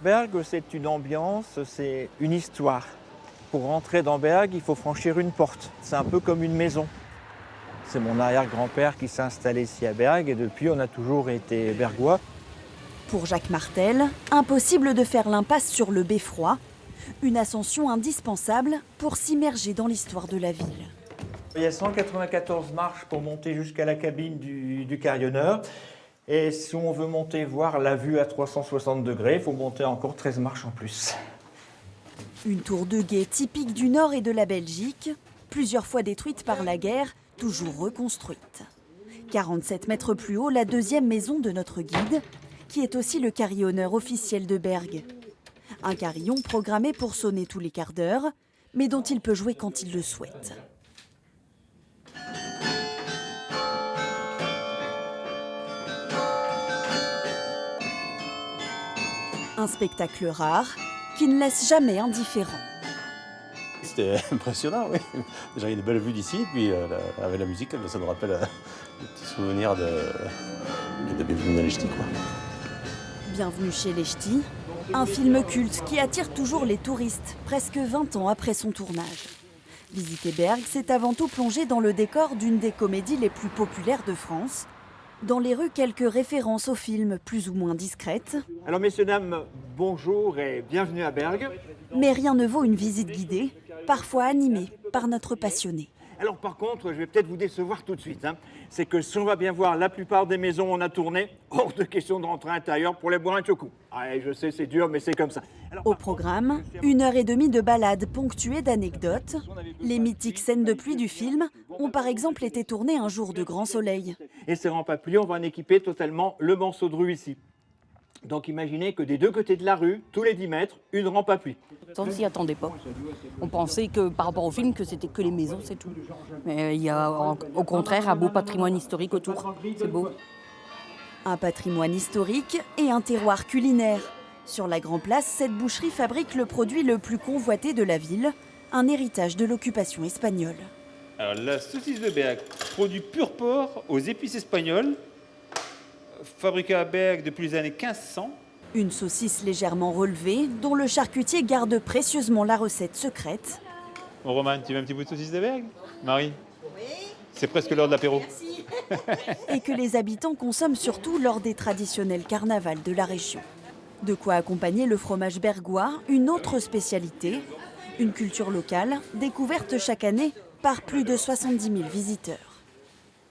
Berg, c'est une ambiance, c'est une histoire. Pour rentrer dans Berg, il faut franchir une porte. C'est un peu comme une maison. C'est mon arrière-grand-père qui s'est installé ici à Berg et depuis, on a toujours été bergois. Pour Jacques Martel, impossible de faire l'impasse sur le beffroi, une ascension indispensable pour s'immerger dans l'histoire de la ville. Il y a 194 marches pour monter jusqu'à la cabine du carillonneur. Et si on veut monter voir la vue à 360 degrés, il faut monter encore 13 marches en plus. Une tour de guet typique du nord et de la Belgique, plusieurs fois détruite par la guerre, toujours reconstruite. 47 mètres plus haut, la deuxième maison de notre guide, qui est aussi le carillonneur officiel de Berg. Un carillon programmé pour sonner tous les quarts d'heure, mais dont il peut jouer quand il le souhaite. Un spectacle rare qui ne laisse jamais indifférent. C'était impressionnant, oui. Déjà, il y a de belles vues d'ici, puis avec la musique, ça nous rappelle des petits souvenirs de Bienvenue à Lechti, quoi. Bienvenue chez les Ch'tis, un film culte qui attire toujours les touristes, presque 20 ans après son tournage. Visiter Berg, c'est avant tout plonger dans le décor d'une des comédies les plus populaires de France. Dans les rues, quelques références au film plus ou moins discrètes. Alors messieurs, dames, bonjour et bienvenue à Berg. Mais rien ne vaut une visite guidée, parfois animée par notre passionné. Alors par contre, je vais peut-être vous décevoir tout de suite. C'est que si on va bien voir la plupart des maisons où on a tourné, hors de question de rentrer à l'intérieur pour les boire un choco. Ah, je sais, c'est dur, mais c'est comme ça. Alors, au programme, 1h30 de balade ponctuée d'anecdotes. Les mythiques scènes de pluie du film ont par exemple été tournées un jour de grand soleil. Et ces rampes à pluie, on va en équiper totalement le manceau de rue ici. Donc imaginez que des deux côtés de la rue, tous les 10 mètres, une rampe à pluie. On s'y attendait pas. On pensait que par rapport au film, que c'était que les maisons, c'est tout. Mais il y a au contraire un beau patrimoine historique autour. C'est beau. Un patrimoine historique et un terroir culinaire. Sur la Grand Place, cette boucherie fabrique le produit le plus convoité de la ville, un héritage de l'occupation espagnole. Alors, la saucisse de Berg, produit pur porc aux épices espagnoles, fabriquée à Berg depuis les années 1500. Une saucisse légèrement relevée, dont le charcutier garde précieusement la recette secrète. Bon, Roman, tu veux un petit bout de saucisse de Berg? Marie? Oui. C'est presque l'heure de l'apéro. Merci. Et que les habitants consomment surtout lors des traditionnels carnavals de la région. De quoi accompagner le fromage bergois, une autre spécialité, une culture locale découverte chaque année par plus de 70 000 visiteurs.